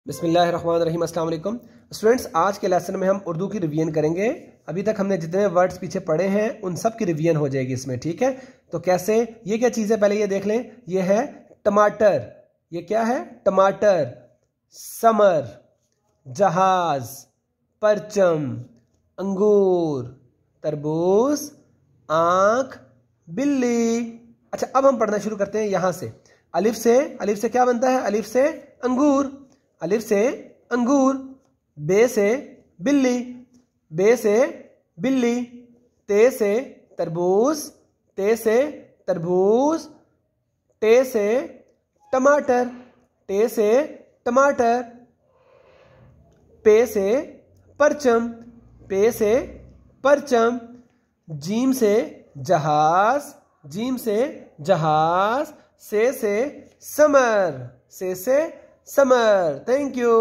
बिस्मिल्लाहिर्रहमानिर्रहीम, अस्सलाम वालेकुम स्टूडेंट्स। आज के लेसन में हम उर्दू की रिवीजन करेंगे। अभी तक हमने जितने वर्ड्स पीछे पढ़े हैं उन सब की रिवीजन हो जाएगी इसमें, ठीक है। तो कैसे, ये क्या चीज़ है पहले ये देख लें। ये है टमाटर। ये क्या है? टमाटर। समर, जहाज, परचम, अंगूर, तरबूज, आंख, बिल्ली। अच्छा, अब हम पढ़ना शुरू करते हैं यहां से। अलिफ से क्या बनता है? अलिफ से अंगूर। अलिफ से अंगूर। बे से बिल्ली। बे से बिल्ली। ते से तरबूज। ते से तरबूज। टे से टमाटर। टे से टमाटर। पे से परचम। पे से परचम। जीम से जहाज। जीम से जहाज। से समर। से समर। Thank you.